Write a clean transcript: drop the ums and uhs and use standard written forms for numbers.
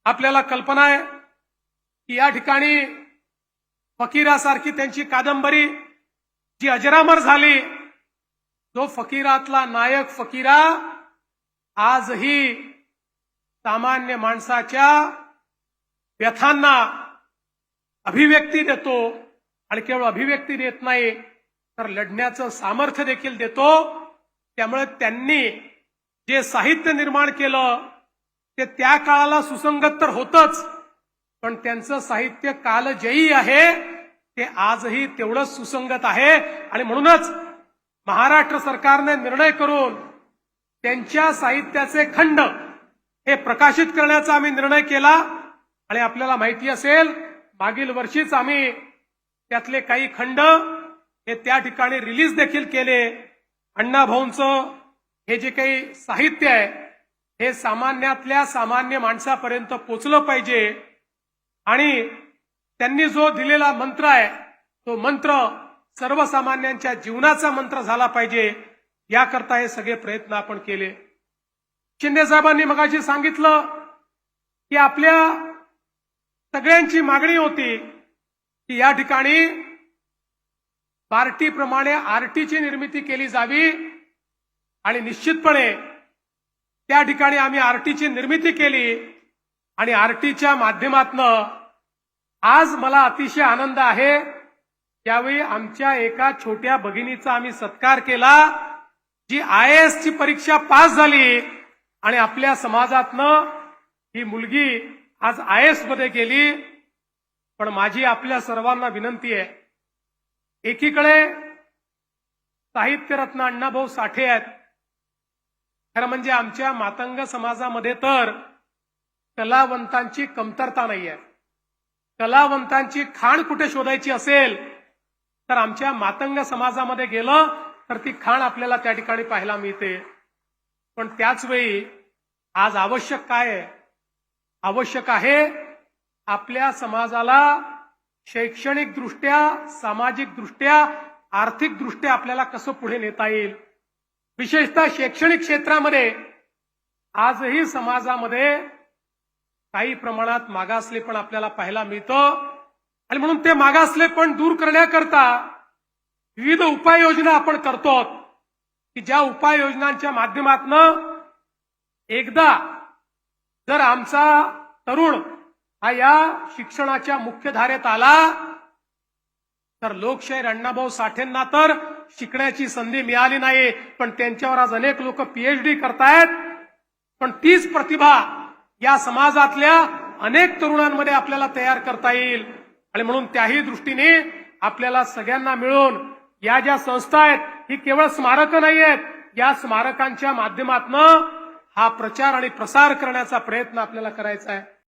आपल्याला कल्पना आहे की या ठिकाणी फकीरासारखी त्यांची कादंबरी जी अजरामर झाली, जो फकीरातला नायक फकीरा आजही सामान्य माणसाच्या व्यथांना अभिव्यक्ती देतो आणि केवळ अभिव्यक्ती देत नाही तर लढण्याचं सामर्थ्य देखील देतो। त्यामुळे त्यांनी जे साहित्य निर्माण केलं ते त्या काळाला सुसंगत तर होतच, पण त्यांचं साहित्य कालजयी आहे, ते आजही तेवढंच सुसंगत आहे। आणि म्हणूनच महाराष्ट्र सरकारने निर्णय करून त्यांच्या साहित्याचे खंड हे प्रकाशित करण्याचा आम्ही निर्णय केला। आणि आपल्याला माहिती असेल मागील वर्षीच आम्ही त्यातले काही खंड हे त्या ठिकाणी रिलीज देखील केले। अण्णाभाऊंचं हे जे काही साहित्य आहे हे सामान्यातल्या सामान्य माणसापर्यंत पोचलं पाहिजे आणि त्यांनी जो दिलेला मंत्र आहे तो मंत्र सर्वसामान्यांच्या जीवनाचा मंत्र झाला पाहिजे, याकरता हे सगळे प्रयत्न आपण केले। शिंदे साहेबांनी मगाशी सांगितलं की आपल्या सगळ्यांची मागणी होती की या ठिकाणी पार्टीप्रमाणे आरटीची निर्मिती केली जावी आणि निश्चितपणे त्या ठिकाणी आम्ही आरटीची निर्मिती केली आणि आरटीच्या माध्यमातनं आज मला अतिशय आनंद आहे। यावेळी आमच्या एका छोट्या भगिनीचा आम्ही सत्कार केला जी IAS ची परीक्षा पास झाली आणि आपल्या समाजातनं ही मुलगी आज IAS मध्ये गेली। पण माझी आपल्या सर्वांना विनंती आहे, एकीकडे साहित्यरत्न अण्णाभाऊ साठे आहेत, खरं म्हणजे आमच्या मातंग समाजामध्ये तर कलावंतांची कमतरता नाही आहे। कलावंतांची खाण कुठे शोधायची असेल तर आमच्या मातंग समाजामध्ये गेलं तर ती खाण आपल्याला त्या ठिकाणी पाहायला मिळते। पण त्याच वेळी आज आवश्यक काय आहे? आवश्यक आहे आपल्या समाजाला शैक्षणिक दृष्ट्या, सामाजिक दृष्ट्या, आर्थिक दृष्ट्या आपल्याला कसं पुढे नेता येईल। विशेषतः शैक्षणिक क्षेत्रामध्ये आजही समाजामध्ये काही प्रमाणात मागासलेपण आपल्याला पाहायला मिळतं आणि म्हणून ते मागासलेपण दूर करण्याकरता विविध उपाययोजना आपण करतो की ज्या उपाययोजनांच्या माध्यमातून एकदा जर आमचा तरुण हा या शिक्षणाच्या मुख्यधारेत आला तर लोकशाहीर अण्णाभाऊ साठेंना तर शिकण्याची संधी मिळाली नाही, पण त्यांच्यावर आज अनेक लोक PhD करतायत। पण तीच प्रतिभा या समाजातल्या अनेक तरुणांमध्ये आपल्याला तयार करता येईल आणि म्हणून त्याही दृष्टीने आपल्याला सगळ्यांना मिळून या ज्या संस्था आहेत ही केवळ स्मारकं नाही आहेत, या स्मारकांच्या माध्यमातून हा प्रचार आणि प्रसार करण्याचा प्रयत्न आपल्याला करायचा आहे।